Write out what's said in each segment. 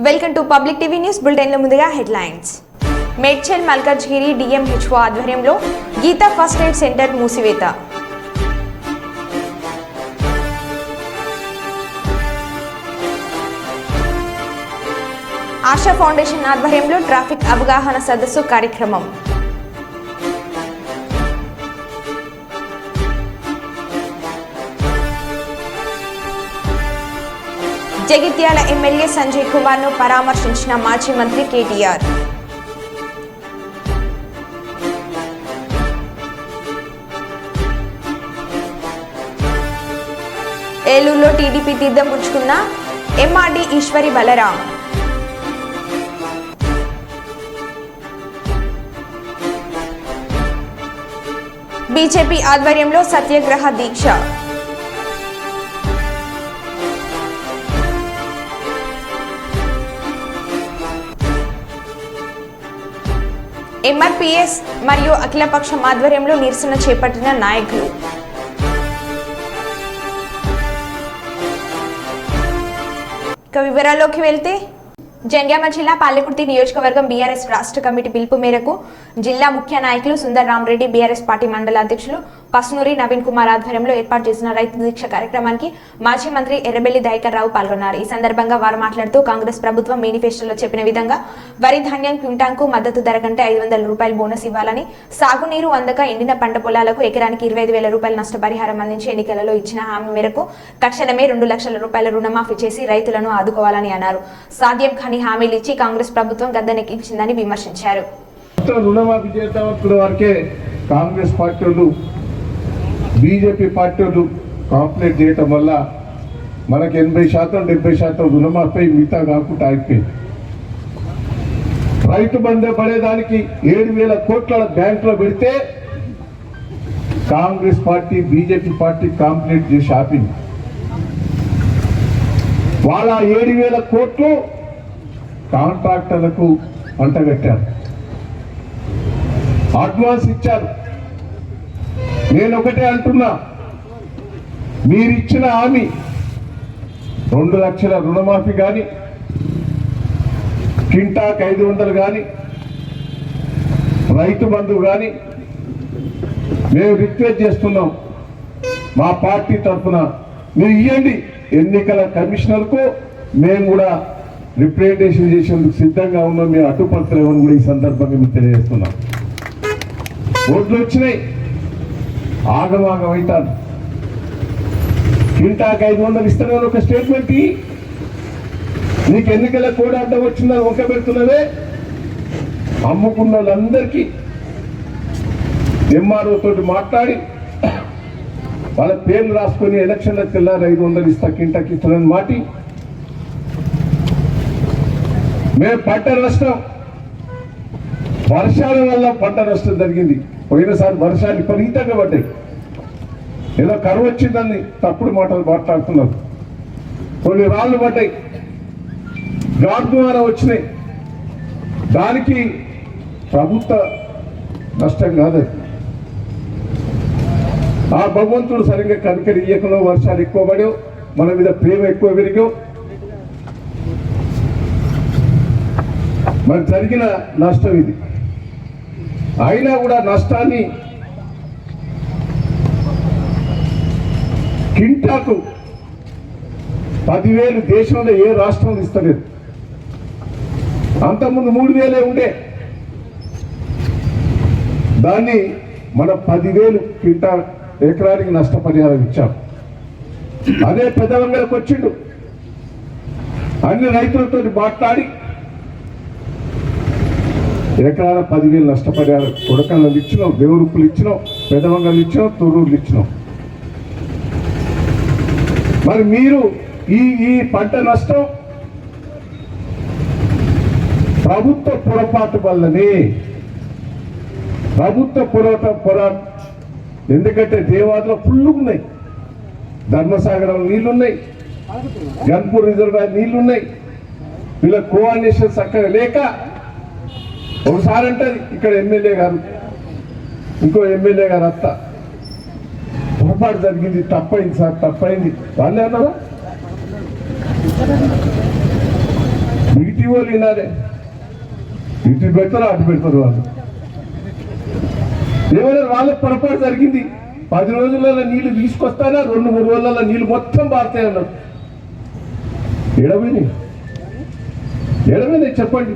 Welcome to public TV news bulletin లో ముందుగా headlines. Medchal Malkajgiri DMHO ఆధ్వర్యంలో గీతా ఫస్ట్ ఎయిడ్ సెంటర్ మూసివేత. ఆశా ఫౌండేషన్ ఆధ్వర్యంలో ట్రాఫిక్ అవగాహన సదస్సు కార్యక్రమం. జగిత్యాల ఎమ్మెల్యే సంజయ్ కుమార్ ను పరామర్శించిన మాజీ మంత్రి కేటీఆర్. ఏలూరులో టీడీపీ తీర్థం పుచ్చుకున్న ఎంఆర్డీ ఈశ్వరి బలరాం. బీజేపీ ఆధ్వర్యంలో సత్యాగ్రహ దీక్ష. ఎంఆర్పీఎస్ మరియు అఖిలపక్షం ఆధ్వర్యంలో నిరసన చేపట్టిన నాయకులు. ఇక వివరాల్లోకి వెళ్తే జంగామ జిల్లా పాలకుర్తి నియోజకవర్గం బీఆర్ఎస్ రాష్ట్ర కమిటీ పిలుపు మేరకు జిల్లా ముఖ్య నాయకులు సుందర్ రామరెడ్డి, బీఆర్ఎస్ పార్టీ మండల అధ్యక్షులు పసునూరి నవీన్ కుమార్ ఆధ్వర్యంలో ఏర్పాటు చేసిన రైతు దీక్ష కార్యక్రమానికి మాజీ మంత్రి ఎర్రబెల్లి దయాకర్ రావు పాల్గొన్నారు. ఈ సందర్భంగా వారు మాట్లాడుతూ కాంగ్రెస్ ప్రభుత్వం మేనిఫెస్టోలో చెప్పిన విధంగా వరి ధాన్యం క్వింటాంకు మద్దతు ధర కంటే 500 రూపాయలు బోనస్ ఇవ్వాలని, సాగునీరు అందక ఎండిన పంట పొలాలకు ఎకరానికి 25,000 రూపాయల నష్టపరిహారం అందించి ఎన్నికలలో ఇచ్చిన హామీ మేరకు తక్షణమే 2 లక్షల రూపాయల రుణమాఫీ చేసి రైతులను ఆదుకోవాలని అన్నారు. సాధ్యం కాని హామీలు ఇచ్చి కాంగ్రెస్ ప్రభుత్వం గద్దెనెక్కించిందని విమర్శించారు. రుణమాఫీ చేద్దామనుకున్న వారికే కాంగ్రెస్ పార్టీలు బీజేపీ పార్టీలు కాంప్లైంట్ చేయటం వల్ల మనకి 80% 70% రుణమాఫీ మిగతా కాకుండా అయిపోయింది. రైతు బంధు పడేదానికి 7,000 కోట్ల బ్యాంకులో పెడితే Congress party BJP party complaint చేసి ఆపింది. వాళ్ళ 7,000 కోట్లు కాంట్రాక్టర్లకు అంటగట్టారు, అడ్వాన్స్ ఇచ్చారు. నేను ఒకటే అంటున్నా, మీరిచ్చిన హామీ 2 లక్షల రుణమాఫీ కానీ, క్వింటాకు 500 కానీ, రైతు బంధువు కానీ మేము రిక్వెస్ట్ చేస్తున్నాం. మా పార్టీ తరఫున మీరు ఇవ్వండి. ఎన్నికల కమిషనర్కు మేము కూడా రిప్రజెంటేషన్ చేసేందుకు సిద్ధంగా ఉన్నాం. మేము అడ్డుపడతలేమని కూడా ఈ సందర్భంగా మేము తెలియజేస్తున్నాం. ఓట్లు వచ్చినాయి, ఆగమాగం అవుతాను. క్వింటాకు 500 ఇస్తానని ఒక స్టేట్మెంట్ నీకు ఎన్నికల కోడ్ అడ్డం వచ్చిందని ఒక పెడుతున్నవే. అమ్ముకున్న వాళ్ళందరికీ ఎంఆర్ఓ తోటి మాట్లాడి వాళ్ళ పేర్లు రాసుకొని ఎలక్షన్ల తెల్లారి 500 ఇస్తా క్వింటాకి ఇస్తానని మాటి మేము పంట నష్టం, వర్షాల వల్ల పంట నష్టం జరిగింది. పోయినసారి వర్షాలు విపరీతంగా పడ్డాయి. ఏదో కరువు వచ్చిందని తప్పుడు మాటలు మాట్లాడుతున్నారు. కొన్ని రాళ్ళు పడ్డాయి, గాడ్ ద్వారా వచ్చినాయి. దానికి ప్రభుత్వ నష్టం కాదు. ఆ భగవంతుడు సరిగ్గా కనికరి ఇయ్యకలో వర్షాలు ఎక్కువ పడావు, మన మీద ప్రేమ ఎక్కువ పెరిగావు. మరి జరిగిన నష్టం ఇది. అయినా కూడా నష్టాన్ని క్వింటాకు 10,000 దేశంలో ఏ రాష్ట్రంలో ఇస్తలేదు. అంతకుముందు 3,000 ఉండే దాన్ని మన 10,000 క్వింటాల్ ఎకరానికి నష్టపరిహారం ఇచ్చాం. అదే పెద్దవంగలకు వచ్చిండు, అన్ని రైతులతో మాట్లాడి ఎకరాల 10,000 నష్టపరిహారం కొడకళ్ళు ఇచ్చినాం, దేవరూపులు ఇచ్చినాం, పెదవంగలు ఇచ్చినాం, తూరూరులు ఇచ్చినాం. మరి మీరు ఈ పంట నష్టం ప్రభుత్వ పొరపాటు వల్లనే. ప్రభుత్వ పోరాటం ఎందుకంటే దేవాదులో ఫుల్ ఉన్నాయి, ధర్మసాగరం నీళ్లున్నాయి, గన్పూర్ రిజర్వాయర్ నీళ్లున్నాయి. వీళ్ళ కోఆర్డినేషన్ చక్కగా లేక ఒకసారి అంటది ఇక్కడ ఎమ్మెల్యే గారు, ఇంకో ఎమ్మెల్యే గారు అత్త పొరపాటు జరిగింది, తప్పైంది సార్, తప్పైంది వాళ్ళే అన్నారా? జీవోలు వినాలి, ఇటు పెడతారు అటు పెడతారు. వాళ్ళు ఏమైనా వాళ్ళకి పొరపాటు జరిగింది, 10 రోజులలో నీళ్లు తీసుకొస్తానా 2-3 రోజులలో నీళ్లు మొత్తం పారుతాయి అన్నారు. ఎడమైనా చెప్పండి,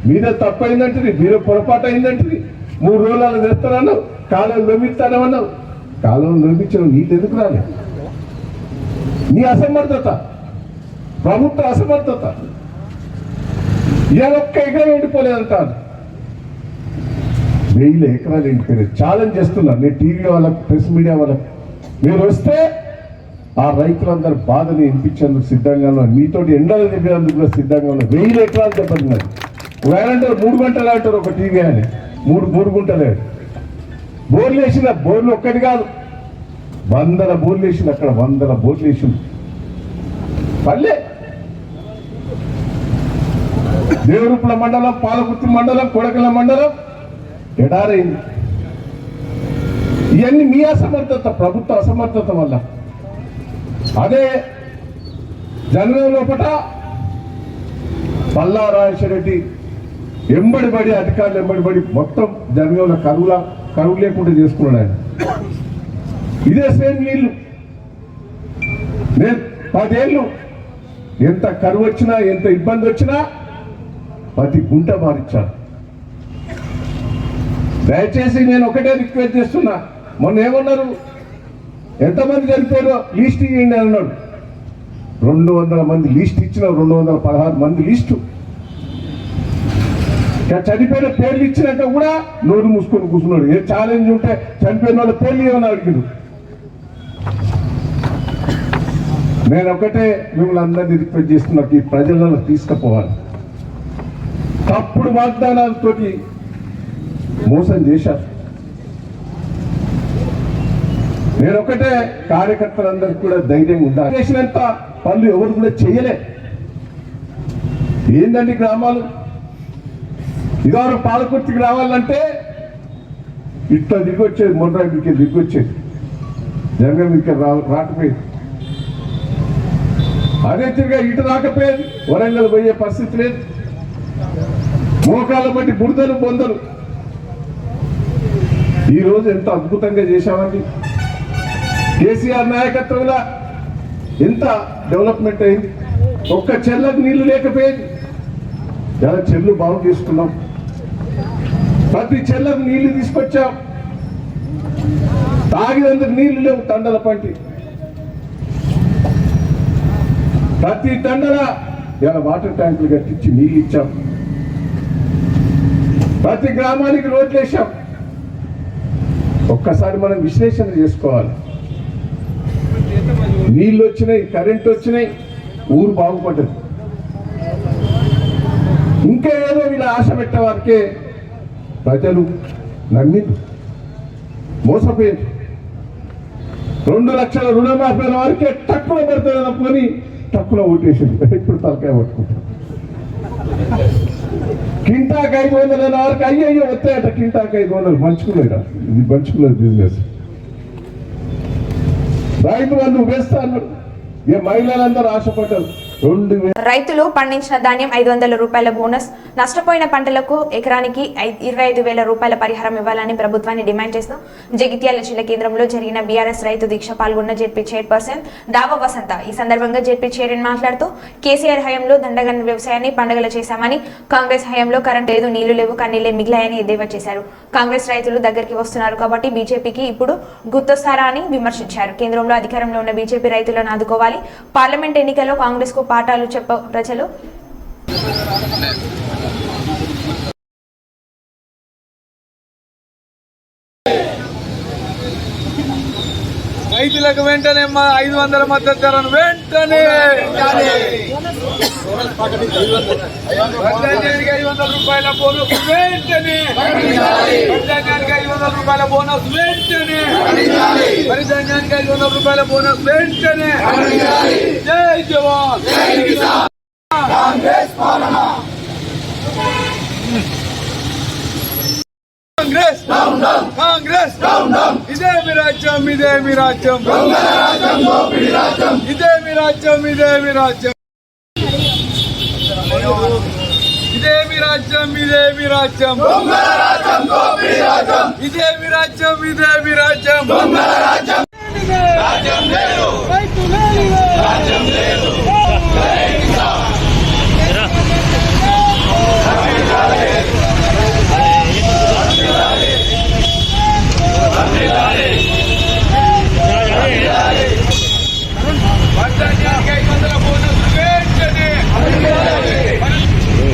మీద తప్పు అయిందంటే మీరు పొరపాటు అయిందంటే 3 రోజులలో తెస్తానన్నావు, కాలం నిర్మిస్తానన్నావు. కాలం నిర్మించిన నీళ్ళు ఎందుకు రాలే? నీ అసమర్థత, ప్రభుత్వ అసమర్థత. ఇవాళ ఒక్క ఎకరం ఎండిపోలేదంటారు, 1000 ఎకరాలు ఎండిపోయినాయి. ఛాలెంజ్ చేస్తున్నాను నేను టీవీ వాళ్ళకు, ప్రెస్ మీడియా వాళ్ళకు, మీరు వస్తే ఆ రైతులందరూ బాధని వినిపించేందుకు సిద్ధంగా ఉన్నారు, మీతోటి ఎండలు దిగేందుకు కూడా సిద్ధంగా ఉన్నారు. 1000 ఎకరాలు దెబ్బతిన్నారు. వేరంటారు 3 గంటలు అంటారు ఒక టీవీ అని, 3 గుంటలే బోర్లు వేసిన. బోర్లు ఒక్కటి కాదు, 100 బోర్లు వేసింది అక్కడ, 100 బోర్లు వేసింది. పల్లె దేవరూపుల మండలం, పాలకుర్తి మండలం, కొడకల మండలం ఎడారైంది. ఇవన్నీ మీ అసమర్థత, ప్రభుత్వ అసమర్థత వల్ల. అదే జనవరి లోపల పల్లా రాజేశ్వరరెడ్డి ఎంబడిబడి, అధికారులు ఎంబడిబడి మొత్తం జనవరిలో కరువు లేకుండా చేసుకున్నాడు ఆయన. ఇదే సేమ్ నీళ్లు నేను 10 ఏళ్ళు ఎంత కరువు వచ్చినా, ఎంత ఇబ్బంది వచ్చినా ప్రతి గుంట మారిచ్చాను. దయచేసి నేను ఒకటే రిక్వెస్ట్ చేస్తున్నా, మొన్న ఏమన్నారు, ఎంతమంది చనిపోయారో లిస్ట్ ఇవ్వండి అన్నాడు. 200 మంది లిస్ట్ ఇచ్చిన, 216 మంది లిస్టు. చనిపోయిన పేర్లు ఇచ్చినాక కూడా నోరు మూసుకొని కూర్చున్నాడు. ఏ ఛాలెంజ్ ఉంటే చనిపోయిన వాళ్ళ పేర్లు ఏమని అడిగాడు. నేను ఒకటే మిమ్మల్ని అందరినీ రిక్వెస్ట్ చేస్తున్నా, ఈ ప్రజలను తీసుకుపోవాలి. తప్పుడు వాగ్దానాలతోటి మోసం చేశారు. నేను ఒకటే కార్యకర్తలందరికీ కూడా ధైర్యం ఉండాలి. చేసినంత పనులు ఎవరు కూడా చేయలే. ఏందండి గ్రామాలు, ఇదివరకు పాలకుర్తికి రావాలంటే ఇట్లా దిగొచ్చేది, మొండ్రాయికి దిగొచ్చేది, జంగం ఇక్కడ రాకపోయేది. అదే తిరిగా ఇటు రాకపోయేది, వరంగల్ పోయే పరిస్థితి లేదు. మోకాళ్ళ బట్టి బురదలు బొందలు. ఈరోజు ఎంత అద్భుతంగా చేశామండి. కేసీఆర్ నాయకత్వంలో ఎంత డెవలప్మెంట్ అయింది. ఒక్క చెర్లకు నీళ్లు లేకపోయేది, చాలా చెర్లు బాగు చేసుకున్నాం. ప్రతి చెర్లకు నీళ్లు తీసుకొచ్చాం. తాగినందుకు నీళ్లు లేవు, తండల పంటి. ప్రతి తండల ఇలా వాటర్ ట్యాంకులు కట్టించి నీళ్ళు ఇచ్చాం. ప్రతి గ్రామానికి రోడ్లు వేసాం. ఒక్కసారి మనం విశ్లేషణ చేసుకోవాలి. నీళ్ళు వచ్చినాయి, కరెంట్ వచ్చినాయి, ఊరు బాగుపడ్డది. ఇంకా ఏదో వీళ్ళ ఆశ పెట్టే వారికే ప్రజలు నమ్మింది, మోసపోయింది. 2 లక్షల రుణమాఫీ వారికే తక్కువ పడుతుంది అనుకొని తక్కువ ఓటేసింది. ఇప్పుడు తలకాయ పట్టుకుంటారు. కింటాకి 500 వరకు అయ్యో వస్తాయట. కింటాకి 500 మంచుకునేరా, ఇది మంచుకునేది బిజినెస్. రైతు వాళ్ళు వేస్తా అన్నాడు. ఇక మహిళలందరూ ఆశపడ్డారు. రైతులు పండించిన ధాన్యం 500 రూపాయల బోనస్, నష్టపోయిన పంటలకు ఎకరానికి 25,000 రూపాయల పరిహారం ఇవ్వాలని ప్రభుత్వాన్ని డిమాండ్ చేస్తూ జగిత్యాల జిల్లా కేంద్రంలో జరిగిన బీఆర్ఎస్ రైతు దీక్ష పాల్గొన్న జెడ్పీ చైర్పర్సన్ దావా వసంత. ఈ సందర్భంగా జెడ్పీ చైర్మన్ మాట్లాడుతూ కేసీఆర్ హయాంలో దండగన్న వ్యవసాయాన్ని పండుగలు చేశామని, కాంగ్రెస్ హయాంలో కరెంట్ లేదు, నీళ్లు లేవు, కన్నీళ్లే మిగిలాయని ఎద్దేవా చేశారు. కాంగ్రెస్ రైతులు దగ్గరికి వస్తున్నారు కాబట్టి బీజేపీకి ఇప్పుడు గుర్తొస్తారా అని విమర్శించారు. కేంద్రంలో అధికారంలో ఉన్న బీజేపీ రైతులను ఆదుకోవాలి. పార్లమెంట్ ఎన్నికల్లో కాంగ్రెస్ కు పాఠాలు చెప్ప ప్రజలు. రైతులకు వెంటనే 500 మద్దతు ధరను వెంటనే, ధాన్యానికి 500 రూపాయల బోనస్ వెంటనే, ధాన్యానికి 500 రూపాయల బోనస్ వెంటనే, వరి ధాన్యానికి 500 రూపాయల బోనస్ వెంటనే. జై జవాన్, కాంగ్రెస్ పాలన, Congress down down, Congress down down. ఇదే మీ రాజ్యం, ఇదే మీ రాజ్యం, దోపిడీ రాజ్యం, ఇదే మీ రాజ్యం, ఇదే మీ రాజ్యం. రాజ్యం ఇదేమి రాజ్యం ఇదేమి రాజ్యం ఇదేమి రాజ్యం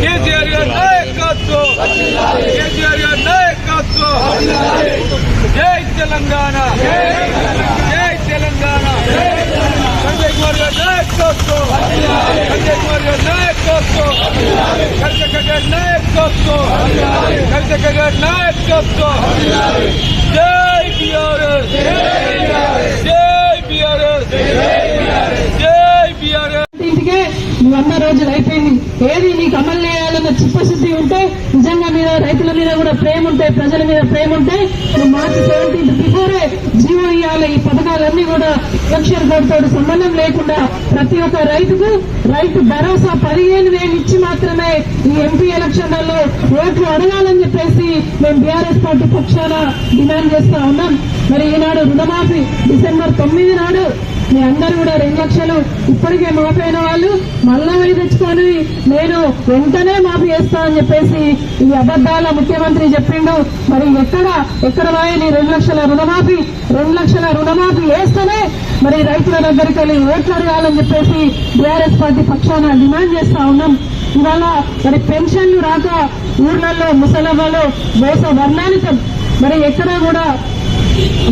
కేసీఆర్ గారి నాయకత్వం కేసీఆర్ గారి నాయకత్వం జై తెలంగాణ జై తెలంగాణ సంజయ్ కుమార్ గారి నాయకత్వం సంజయ్ కుమార్ గారి నాయకత్వం కవిత గారి నాయకత్వం కవిత గారి నాయకత్వం జై బీఆర్ఎస్ జై బీఆర్ఎస్ జై బీఆర్ఎస్ ఇంటికే 100 రోజులు అయిపోయింది. ఏది నీకు అమలు చేయాలన్న చిత్తశుద్ధి ఉంటే, నిజంగా మీద రైతుల మీద కూడా ప్రేమ ఉంటే, ప్రజల మీద ప్రేమ ఉంటే నువ్వు మార్చి 17 బిఫోరే జీవో ఇవ్వాలి. ఈ పథకాలన్నీ కూడా ఎలక్షన్ కోడ్తో సంబంధం లేకుండా ప్రతి ఒక్క రైతుకు రైతు భరోసా 15,000 ఇచ్చి మాత్రమే ఈ ఎంపీ ఎలక్షన్లలో ఓట్లు అడగాలని చెప్పేసి మేము బీఆర్ఎస్ పార్టీ పక్షాన డిమాండ్ చేస్తా ఉన్నాం. మరి ఈనాడు రుణమాఫీ డిసెంబర్ 9 నాడు మీ అందరూ కూడా 2 లక్షలు ఇప్పటికే మాఫైన వాళ్ళు మళ్ళా పోయి తెచ్చుకొని నేను వెంటనే మాఫీ చేస్తా అని చెప్పేసి ఈ అబద్ధాల ముఖ్యమంత్రి చెప్పిండు. మరి ఎక్కడ పోయి నీ 2 లక్షల రుణమాఫీ 2 లక్షల రుణమాఫీ వేస్తేనే మరి రైతుల దగ్గరికి వెళ్ళి ఓట్లు అడగాలని చెప్పేసి బీఆర్ఎస్ పార్టీ పక్షాన డిమాండ్ చేస్తా ఉన్నాం. ఇవాళ మరి పెన్షన్లు రాక ఊర్లలో ముసలమ్మలు మోస వర్ణానికం. మరి ఎక్కడా కూడా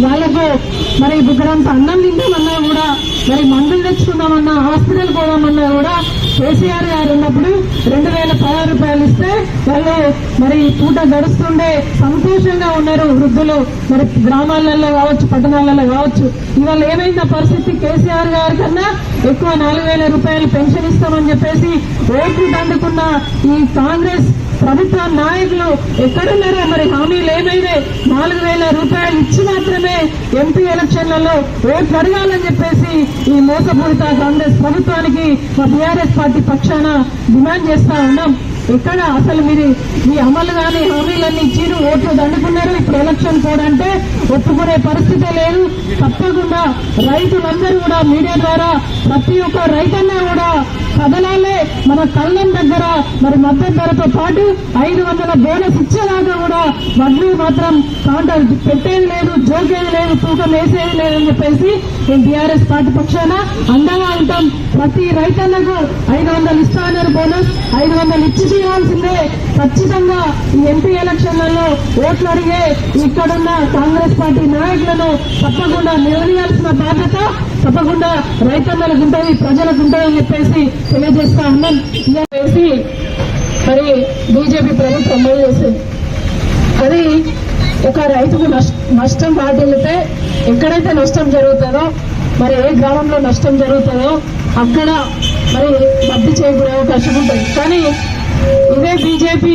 వాళ్ళకు మరి బుగ్గరంత అన్నం తిందామన్నా కూడా, మరి మందులు తెచ్చుకుందామన్నా, హాస్పిటల్ పోదామన్నా కూడా కేసీఆర్ గారు ఉన్నప్పుడు 2,016 రూపాయలు ఇస్తే వాళ్ళు మరి పూట గడుస్తుండే సంతోషంగా ఉన్నారు వృద్ధులు. మరి గ్రామాలలో కావచ్చు, పట్టణాలలో కావచ్చు. ఇవాళ ఏమైందా పరిస్థితి? కేసీఆర్ గారి కన్నా ఎక్కువ 4,000 రూపాయలు పెన్షన్ ఇస్తామని చెప్పేసి ఓట్లు దండుకున్న ఈ కాంగ్రెస్ ప్రభుత్వ నాయకులు ఎక్కడున్నారో మరి హామీలు ఏమైనా 4,000 రూపాయలు ఇచ్చి మాత్రమే ఎంపీ ఎలక్షన్లలో ఓట్లు అడగాలని చెప్పేసి ఈ మోసపూరిత కాంగ్రెస్ ప్రభుత్వానికి మా బీఆర్ఎస్ పార్టీ పక్షాన డిమాండ్ చేస్తా ఉన్నాం. ఎక్కడ అసలు మీరు మీ అమలు కానీ హామీలన్నీ ఇచ్చిరు, ఓట్లు దండుకున్నారు. ఇప్పుడు ఎలక్షన్ కోడ్ అంటే ఒప్పుకునే పరిస్థితే లేదు. తప్పకుండా రైతులందరూ కూడా మీడియా ద్వారా ప్రతి ఒక్క రైతన్నా కూడా కదలాలే. మన కళ్ళం దగ్గర మరి మద్దతు ధరతో పాటు 500 బోనస్ ఇచ్చేదాకా కూడా వడ్లు మాత్రం కాంటర్ పెట్టేది లేదు, జోకేది లేదు, తూకం వేసేది లేదని చెప్పేసి మేము బీఆర్ఎస్ పార్టీ పక్షాన అండగా ఉంటాం. ప్రతి రైతన్నకు 500 ఇస్తానన్నారు బోనస్, 500 ఇచ్చి తీరాల్సిందే. ఖచ్చితంగా ఈ ఎంపీ ఎలక్షన్లలో ఓట్లు అడిగే ఇక్కడున్న కాంగ్రెస్ పార్టీ నాయకులను తప్పకుండా నిలదీయాల్సిన బాధ్యత తప్పకుండా రైతన్నలకు ఉంటుంది, ప్రజలకు ఉంటుందని చెప్పేసి తెలియజేస్తా ఉన్నాం. వేసి మరి బీజేపీ ప్రభుత్వం అమలు చేసింది. అది ఒక రైతుకు నష్టం వాటిల్లితే ఎక్కడైతే నష్టం జరుగుతుందో, మరి ఏ గ్రామంలో నష్టం జరుగుతుందో అక్కడ మరి రద్దు చేయకూడే అవకాశం ఉంటుంది. కానీ ఇదే బీజేపీ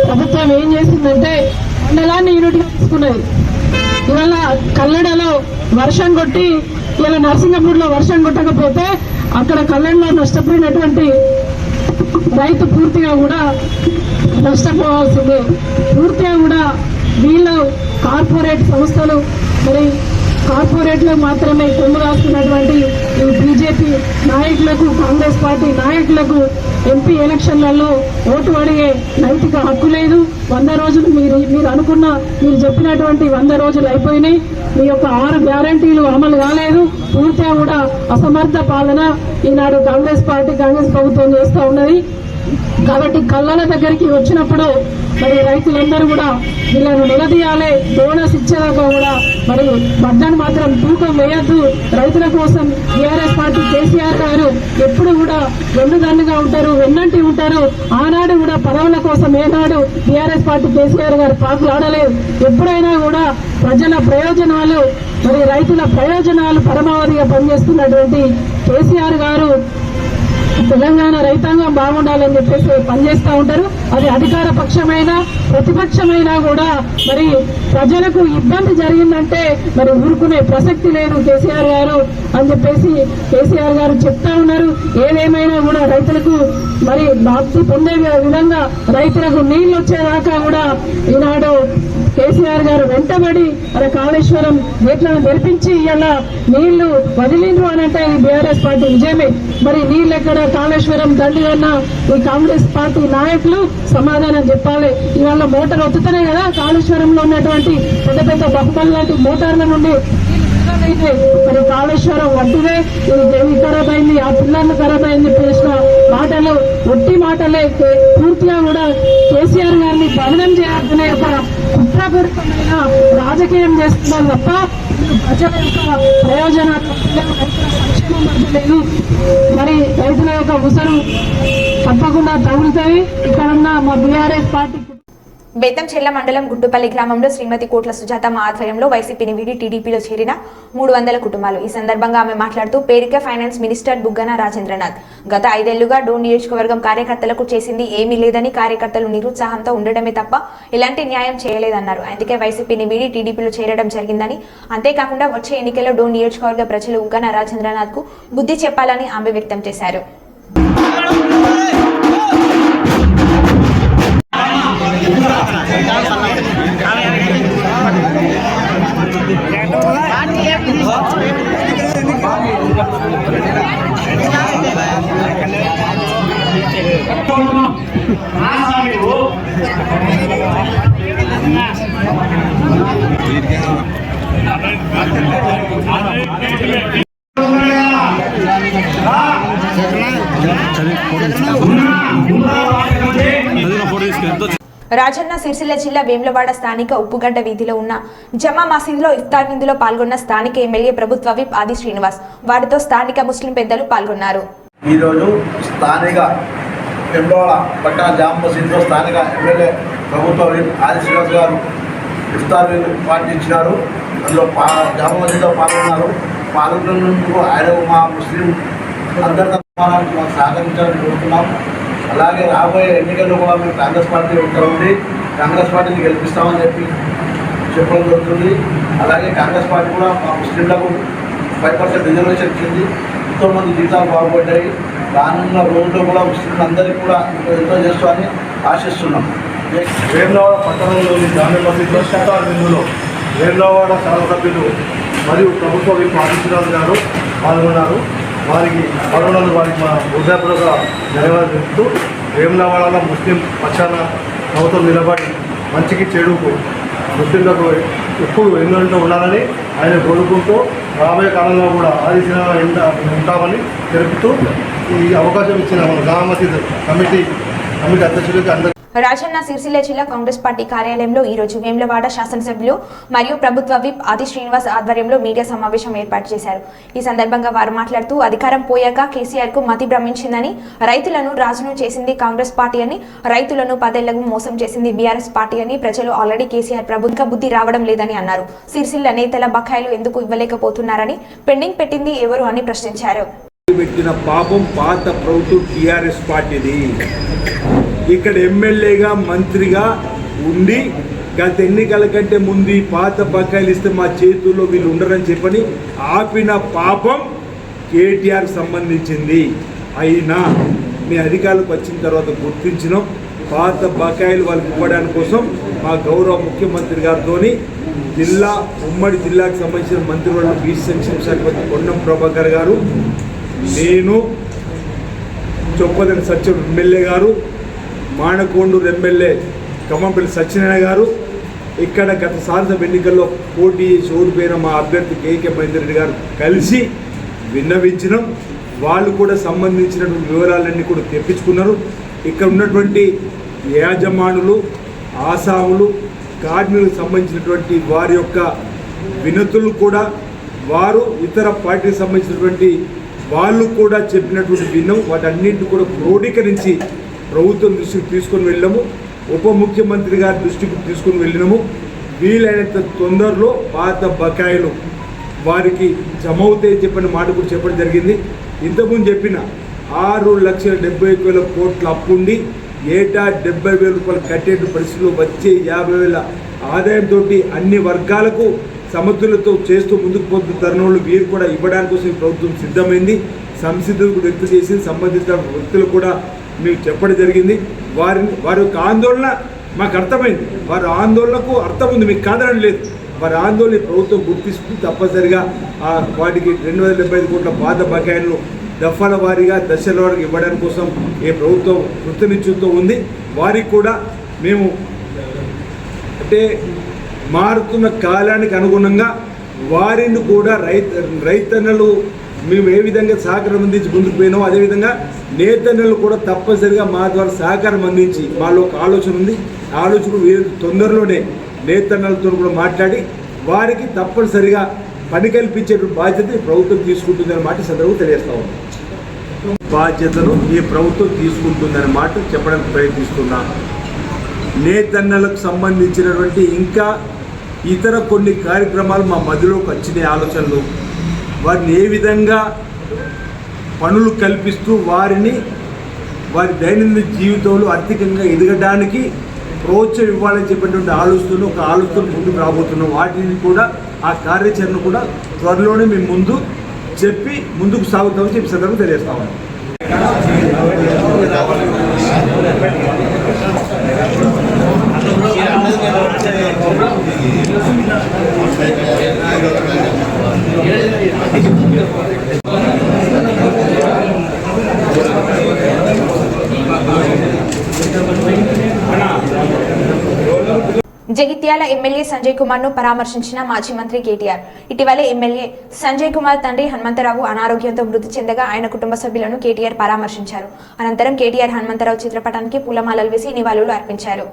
ప్రభుత్వం ఏం చేసిందంటే మండలాన్ని యూనిట్గా తీసుకున్నది. ఇవాళ కల్లడలో వర్షం కొట్టి ఇలా నరసింగపూర్లో వర్షం కొట్టకపోతే అక్కడ కల్లడలో నష్టపోయినటువంటి రైతు పూర్తిగా కూడా నష్టపోవాల్సిందే. పూర్తిగా కూడా వీళ్ళు కార్పొరేట్ సంస్థలు మరి కార్పొరేట్లో మాత్రమే కొమ్ము రాస్తున్నటువంటి ఈ బీజేపీ నాయకులకు, కాంగ్రెస్ పార్టీ నాయకులకు ఎంపీ ఎలక్షన్లలో ఓటు అడిగే నైతిక హక్కు లేదు. 100 రోజులు మీరు అనుకున్న మీరు చెప్పినటువంటి 100 రోజులు అయిపోయినాయి. మీ యొక్క 6 గ్యారంటీలు అమలు కాలేదు. పూర్తిగా కూడా అసమర్థ పాలన ఈనాడు కాంగ్రెస్ ప్రభుత్వం చేస్తూ ఉన్నది. కాబట్టి కళ్ళల దగ్గరికి వచ్చినప్పుడు మరి రైతులందరూ కూడా వీళ్ళను నిలదీయాలి. బోనస్ ఇచ్చేదాకా కూడా మరి బడ్జెట్ మాత్రం తూకం వేయద్దు. రైతుల కోసం బీఆర్ఎస్ పార్టీ కేసీఆర్ గారు ఎప్పుడు కూడా వెన్నుదన్నుగా ఉంటారు, వెన్నంటి ఉంటారు. ఆనాడు కూడా పదవుల కోసం ఏనాడు బీఆర్ఎస్ పార్టీ కేసీఆర్ గారు పాకులాడలేదు. ఎప్పుడైనా కూడా ప్రజల ప్రయోజనాలు మరి రైతుల ప్రయోజనాలు పరమావధిగా పనిచేస్తున్నటువంటి కేసీఆర్ గారు తెలంగాణ రైతాంగం బాగుండాలని చెప్పేసి పనిచేస్తూ ఉంటారు. అది అధికార పక్షమైనా ప్రతిపక్షమైనా కూడా మరి ప్రజలకు ఇబ్బంది జరిగిందంటే మరి ఊరుకునే ప్రసక్తి లేదు కేసీఆర్ గారు అని చెప్పేసి కేసీఆర్ గారు చెప్తా ఉన్నారు. ఏదేమైనా కూడా రైతులకు మరి బాధ్యత పొందే విధంగా రైతులకు నీళ్లు వచ్చేదాకా కూడా ఈనాడు కేసీఆర్ గారు వెంటబడి మన కాళేశ్వరం గేట్లను తెరిపించి ఇలా నీళ్లు వదిలిండ్రు అని అంటే ఈ బీఆర్ఎస్ పార్టీ విజయమే. మరి నీళ్ళు ఎక్కడ కాళేశ్వరం దండి అన్న ఈ కాంగ్రెస్ పార్టీ నాయకులు సమాధానం చెప్పాలి. ఇవాళ మోటార్ వత్తుతున్నాయి కదా, కాళేశ్వరంలో ఉన్నటువంటి పెద్ద పెద్ద బహుమతి లాంటి మోటార్ల నుండి అయితే మరి కాళేశ్వరం వడ్డుదే, ఇది దేవి ఖరాబ్ అయింది, ఆ పిల్లర్లు ఖరాబ్ అయింది చెప్పేసిన మాటలు ఒట్టి మాటలే. పూర్తిగా కూడా కేసీఆర్ గారిని భవనం చేయాలనే ఒక కుట్రపూరితమైన రాజకీయం చేస్తున్నారు తప్ప ప్రజల యొక్క ప్రయోజనాలు రైతుల సంక్షేమం మధ్యలేదు. మరి రైతుల యొక్క ఉసరు తప్పకుండా తగులుతాయి. ఇక్కడున్న మా బీఆర్ఎస్ పార్టీ బేతంచెర్ల మండలం గుడ్డుపల్లి గ్రామంలో శ్రీమతి కోట్ల సుజాతమ్మ ఆధ్వర్యంలో వైసీపీని వీడి టీడీపీలో చేరిన 300 కుటుంబాలు. ఈ సందర్భంగా ఆమె మాట్లాడుతూ పేరిక ఫైనాన్స్ మినిస్టర్ బుగ్గన రాజేంద్రనాథ్ గత 5 ఏళ్లుగా డోన్ నియోజకవర్గం కార్యకర్తలకు చేసింది ఏమీ లేదని, కార్యకర్తలు నిరుత్సాహంతో ఉండడమే తప్ప ఎలాంటి న్యాయం చేయలేదన్నారు. అందుకే వైసీపీని వీడి టీడీపీలో చేరడం జరిగిందని, అంతేకాకుండా వచ్చే ఎన్నికల్లో డోన్ నియోజకవర్గ ప్రజలు బుగ్గన రాజేంద్రనాథ్ కు బుద్ధి చెప్పాలని ఆమె వ్యక్తం చేశారు. రాజన్న సిరిసిల్ల జిల్లా వేములవాడ స్థానిక ఉప్పుగడ్డ వీధిలో ఉన్న జమా మసీదులో ఇఫ్తార్ విందులో పాల్గొన్న స్థానిక ఎమ్మెల్యే ప్రభుత్వ విప్ ఆది శ్రీనివాస్, వారితో స్థానిక ముస్లిం పెద్దలు పాల్గొన్నారు. ఈరోజు స్థానిక వేములవాడ పట్టణ జామా మసీదులో స్థానిక ఎమ్మెల్యే ప్రభుత్వ విప్ ఆది శ్రీనివాస్ గారు ఇఫ్తార్ విందు పాటించినారు. అందులో జామా మసీదులో పాల్గొన్నందుకు ఆయన మా ముస్లిం అందరికీ మాకు సహకరించాలని కోరుతున్నాం. అలాగే రాబోయే ఎన్నికల్లో కూడా మేము కాంగ్రెస్ పార్టీ ఉండి కాంగ్రెస్ పార్టీని గెలిపిస్తామని చెప్పడం జరుగుతుంది. అలాగే కాంగ్రెస్ పార్టీ కూడా మా ముస్లింలకు 5% రిజర్వేషన్ ఇచ్చింది. ఎంతోమంది జీతాలు బాగుపడ్డాయి. రానున్న రోజుల్లో కూడా ముస్లింలందరికీ కూడా ఎంతో చేస్తామని ఆశిస్తున్నాం. వేములవాడ పట్టణంలోని జామా మసీదులో ఇఫ్తార్ విందులో వేములవాడ శాసనసభ్యులు మరియు ప్రభుత్వ విప్ ఆది శ్రీనివాస్ గారు పాల్గొన్నారు. వారికి మా హృదయపూర్వక ధన్యవాదాలు తెలుపుతూ వేములవాడలో ముస్లిం పక్షాన ప్రభుత్వం నిలబడి మంచికి చెడుకు ముస్లింలకు ఎప్పుడు ఎన్నో ఉండాలని ఆయన కోరుకుంటూ రాబోయే కాలంలో కూడా ఆదిశీన ఉంటామని తెలుపుతూ ఈ అవకాశం ఇచ్చిన మన జామా మసీద్ కమిటీ అధ్యక్షులకి అందరికీ. రాజన్న సిరిసిల్ల జిల్లా కాంగ్రెస్ పార్టీ కార్యాలయంలో ఈ రోజు వేములవాడ శాసనసభ్యులు మరియు ప్రభుత్వ విప్ ఆది శ్రీనివాస్ ఆధ్వర్యంలో మీడియా సమావేశం ఏర్పాటు చేశారు. ఈ సందర్భంగా వారు మాట్లాడుతూ అధికారం పోయాక కేసీఆర్ కు మతి భ్రమించిందని, రైతులను రాజును చేసింది కాంగ్రెస్ పార్టీ అని, రైతులను 10 ఏళ్లకు మోసం చేసింది బీఆర్ఎస్ పార్టీ అని, ప్రజలు ఆల్రెడీ కేసీఆర్ ప్రభుత్వ బుద్ధి రావడం లేదని అన్నారు. సిరిసిల్ల నేతల బకాయిలు ఎందుకు ఇవ్వలేకపోతున్నారని, పెండింగ్ పెట్టింది ఎవరు అని ప్రశ్నించారు. పెట్టిన పాపం పాత ప్రభుత్వం టీఆర్ఎస్ పార్టీది. ఇక్కడ ఎమ్మెల్యేగా మంత్రిగా ఉండి గత ఎన్నికల కంటే ముందు పాత బకాయిలు ఇస్తే మా చేతుల్లో వీళ్ళు ఉండరని చెప్పని ఆపిన పాపం కేటీఆర్ సంబంధించింది. అయినా మీ అధికారులకు వచ్చిన తర్వాత గుర్తించినాం. పాత బకాయిలు వాళ్ళకి ఇవ్వడానికి కోసం మా గౌరవ ముఖ్యమంత్రి గారితో ఉమ్మడి జిల్లాకు సంబంధించిన మంత్రివర్గం బీసీ సంక్షేమ శాఖ మంత్రి పొన్నం ప్రభాకర్ గారు, నేను, చొప్పదని సత్యం ఎమ్మెల్యే గారు, మానకొండూరు ఎమ్మెల్యే కమ్మంపల్లి సత్యనారాయణ గారు, ఇక్కడ గత శాసనసభ ఎన్నికల్లో పోటీ చేసి ఓడిపోయిన మా అభ్యర్థి కేకే మహేందర్ రెడ్డి గారు కలిసి విన్నవించినాం. వాళ్ళు కూడా సంబంధించినటువంటి వివరాలన్నీ కూడా తెప్పించుకున్నారు. ఇక్కడ ఉన్నటువంటి యాజమానులు, ఆసాములు, కార్మికులకు సంబంధించినటువంటి వారి యొక్క వినతులు కూడా వారు ఇతర పార్టీకి సంబంధించినటువంటి వాళ్ళు కూడా చెప్పినటువంటి విన్నాం. వాటన్నింటినీ కూడా క్రోడీకరించి ప్రభుత్వం దృష్టికి తీసుకొని వెళ్ళాము. ఉప ముఖ్యమంత్రి గారి దృష్టికి తీసుకొని వెళ్ళినాము. వీలైనంత తొందరలో పాత బకాయిలు వారికి జమ అవుతాయని చెప్పిన మాట కూడా చెప్పడం జరిగింది. ఇంతకుముందు చెప్పిన 6,70,000 కోట్ల అప్పుండి ఏటా 70,000 రూపాయలు కట్టే పరిస్థితుల్లో వచ్చే 50,000 ఆదాయంతో అన్ని వర్గాలకు సమతులతో చేస్తూ ముందుకు పోతున్న తరుణంలో వీరు కూడా ఇవ్వడానికి కోసం ప్రభుత్వం సిద్ధమైంది. సంసిద్ధత వ్యక్తం చేసి సంబంధిత వ్యక్తులు కూడా మీకు చెప్పడం జరిగింది. వారి యొక్క ఆందోళన మాకు అర్థమైంది. వారి ఆందోళనకు అర్థం ఉంది, మీకు కాదనడం లేదు. వారి ఆందోళన ప్రభుత్వం గుర్తిస్తూ తప్పనిసరిగా వాటికి 275 కోట్ల పాత బకాయిలను దఫాల వారీగా దశల వారికి ఇవ్వడానికి కోసం ఈ ప్రభుత్వం కృతనిశ్చయంతో ఉంది. వారికి కూడా మేము అంటే మారుతున్న కాలానికి అనుగుణంగా వారిని కూడా రైతన్నలు మేము ఏ విధంగా సహకారం అందించి ముందుకు పోయినామో అదేవిధంగా నేతన్నలు కూడా తప్పనిసరిగా మా ద్వారా సహకారం అందించి మాలో ఒక ఆలోచన ఉంది. ఆలోచన తొందరలోనే నేతన్నలతో కూడా మాట్లాడి వారికి తప్పనిసరిగా పని కల్పించే బాధ్యత ప్రభుత్వం తీసుకుంటుందనే మాట సందర్భంగా తెలియజేస్తా ఉన్నాం. బాధ్యతను ఈ ప్రభుత్వం తీసుకుంటుందనే మాట చెప్పడానికి ప్రయత్నిస్తున్నాం. నేతన్నలకు సంబంధించినటువంటి ఇంకా ఇతర కొన్ని కార్యక్రమాలు మా మధ్యలోకి వచ్చిన ఆలోచనలు, వారిని ఏ విధంగా పనులు కల్పిస్తూ వారి దైనందిన జీవితంలో ఆర్థికంగా ఎదగడానికి ప్రోత్సాహం ఇవ్వాలని చెప్పినటువంటి ఆలోచన ముందుకు రాబోతున్నాం. వాటిని కూడా ఆ కార్యాచరణ కూడా త్వరలోనే మేము ముందుకు సాగుతామని చెప్పి సందర్భంగా తెలియజేస్తాము. జగిత్యాల ఎమ్మెల్యే సంజయ్ కుమార్ ను పరామర్శించిన మాజీ మంత్రి కేటీఆర్. ఇటీవలే ఎమ్మెల్యే సంజయ్ కుమార్ తండ్రి హనుమంతరావు అనారోగ్యంతో మృతి చెందగా ఆయన కుటుంబ సభ్యులను కేటీఆర్ పరామర్శించారు. అనంతరం కేటీఆర్ హనుమంతరావు చిత్రపటానికి పూలమాలలు వేసి నివాళులు అర్పించారు.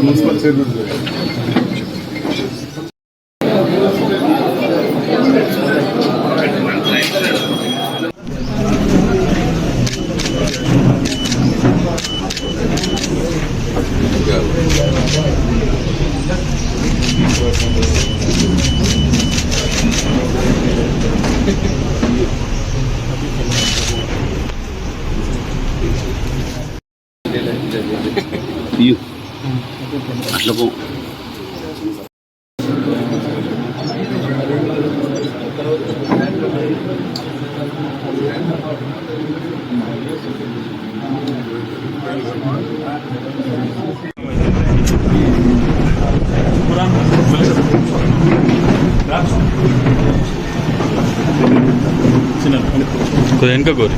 మున్సిపల్ చైర్మన్ అట్లా పో వెనక కోరి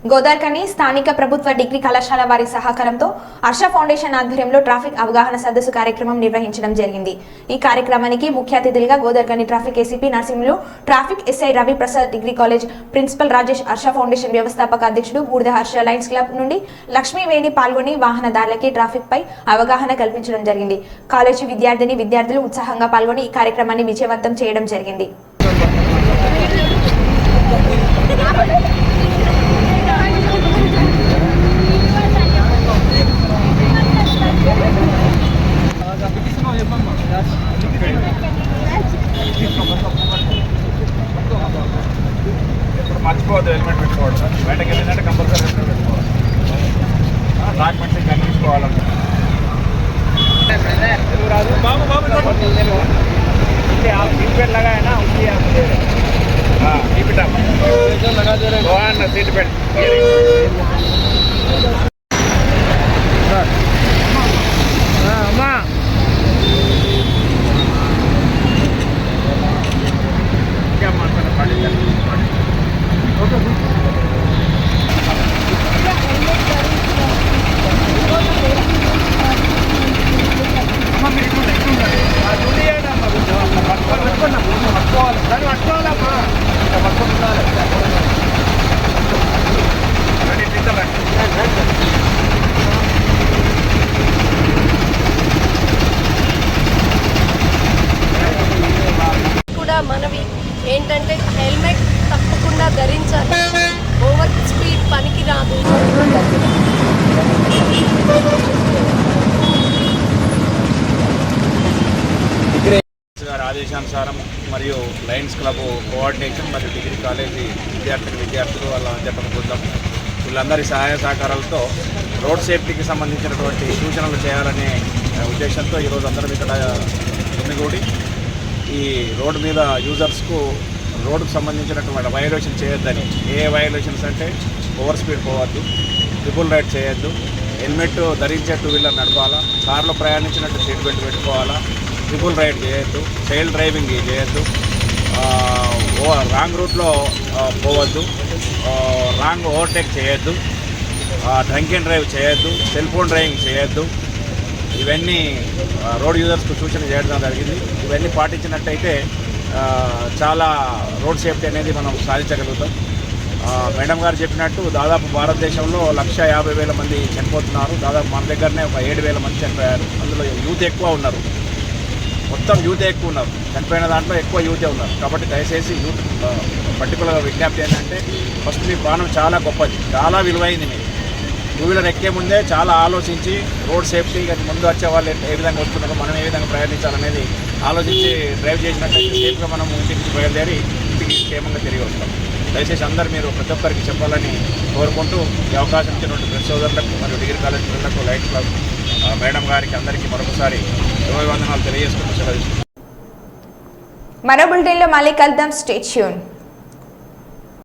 గోదార్కని స్థానిక ప్రభుత్వ డిగ్రీ కళాశాల వారి సహకారంతో హర్ష ఫౌండేషన్ ఆధ్వర్యంలో ట్రాఫిక్ అవగాహన సదస్సు కార్యక్రమం నిర్వహించడం జరిగింది. ఈ కార్యక్రమానికి ముఖ్య అతిథులుగా గోదార్కని traffic ACP Narasimhulu, traffic SI Ravi Prasad, degree college principal Rajesh, Harsha foundation వ్యవస్థాపక అధ్యక్షుడు బూడిద హర్ష లయన్స్ క్లబ్ నుండి లక్ష్మీవేణి పాల్గొని వాహనదారులకి ట్రాఫిక్ పై అవగాహన కల్పించడం జరిగింది. కాలేజీ విద్యార్థులు ఉత్సాహంగా పాల్గొని ఈ కార్యక్రమాన్ని విజయవంతం చేయడం జరిగింది. మర్చిపోవద్దు హెల్మెట్ పెట్టుకోవడం. బయటకు వెళ్ళిందంటే కంపల్సరీ హెల్మెట్ పెట్టుకోవాలి. డాక్యుమెంట్స్ ఇంకా తీసుకోవాలంటే బాబు బాబు सीट बेल्ट लगाए ना उसकी हाँ keep it up go on seat belt अम्मा क्या मानता पार्टी కూడా మనవి ఏంటంటే హెల్మెట్ తప్పకుండా ధరించాలి. ఓవర్ స్పీడ్ పనికి రాదు. గారి ఆదేశానుసారం మరియు లయన్స్ క్లబ్ కోఆర్డినేషన్ మరియు డిగ్రీ కాలేజీ విద్యార్థులు వాళ్ళ అధ్యాపక బృందం వీళ్ళందరి సహాయ సహకారాలతో రోడ్ సేఫ్టీకి సంబంధించినటువంటి సూచనలు చేయాలనే ఉద్దేశంతో ఈరోజు అందరం ఇక్కడ గుమిగూడి ఈ రోడ్డు మీద యూజర్స్కు రోడ్డుకు సంబంధించినటువంటి వయోలేషన్ చేయొద్దని, ఏ వయోలేషన్స్ అంటే ఓవర్ స్పీడ్ పోవద్దు, ట్రిపుల్ రైడ్ చేయొద్దు, హెల్మెట్ ధరించే టూ వీలర్ నడపాలా, కార్లో ప్రయాణించినట్టు సీట్ బెల్ట్ పెట్టుకోవాలా, ట్రిపుల్ రైడ్ చేయొద్దు, చైల్డ్ డ్రైవింగ్ చేయొద్దు, రాంగ్ రూట్లో పోవద్దు, రాంగ్ ఓవర్టేక్ చేయొద్దు, డ్రంక్ అండ్ డ్రైవ్ చేయొద్దు, సెల్ ఫోన్ డ్రైవింగ్ చేయొద్దు. ఇవన్నీ రోడ్ యూజర్స్కు సూచన చేయడం జరిగింది. ఇవన్నీ పాటించినట్టయితే చాలా రోడ్ సేఫ్టీ అనేది మనం సాధించగలుగుతాం. మేడం గారు చెప్పినట్టు దాదాపు భారతదేశంలో 150,000 మంది చనిపోతున్నారు. దాదాపు మన దగ్గరనే ఒక 7,000 మంది చనిపోయారు. అందులో యూత్ ఎక్కువ ఉన్నారు, మొత్తం యూతే ఎక్కువ ఉన్నారు. చనిపోయిన దాంట్లో ఎక్కువ యూతే ఉన్నారు. కాబట్టి దయచేసి యూత్ పర్టికులర్గా విజ్ఞప్తి ఏంటంటే ఫస్ట్ మీ ప్రాణం చాలా గొప్పది, చాలా విలువైంది. మీరు టూ వీలర్ ఎక్కే ముందే చాలా ఆలోచించి రోడ్ సేఫ్టీ ముందు వచ్చే వాళ్ళు ఏ విధంగా వస్తున్నారో మనం ఏ విధంగా ప్రయాణించాలనేది ఆలోచించి డ్రైవ్ చేసినట్టయితే సేఫ్గా మనం ఇంటికి బయలుదేరి ఇంటికి క్షేమంగా తిరిగి వస్తాం. దయచేసి అందరూ మీరు ప్రతి ఒక్కరికి చెప్పాలని కోరుకుంటూ ఈ అవకాశం ఇచ్చినటువంటి ప్రెస్ సోదరులకు మరియు డిగ్రీ కాలేజ్ పిల్లలకు లైట్ క్లబ్ మేడం గారికి అందరికీ మరొకసారి వందనాలు తెలియజేసుకుంటూ సెలవు. మరో బులెటిన్లో మళ్ళీ కలుద్దాం. Stay tune.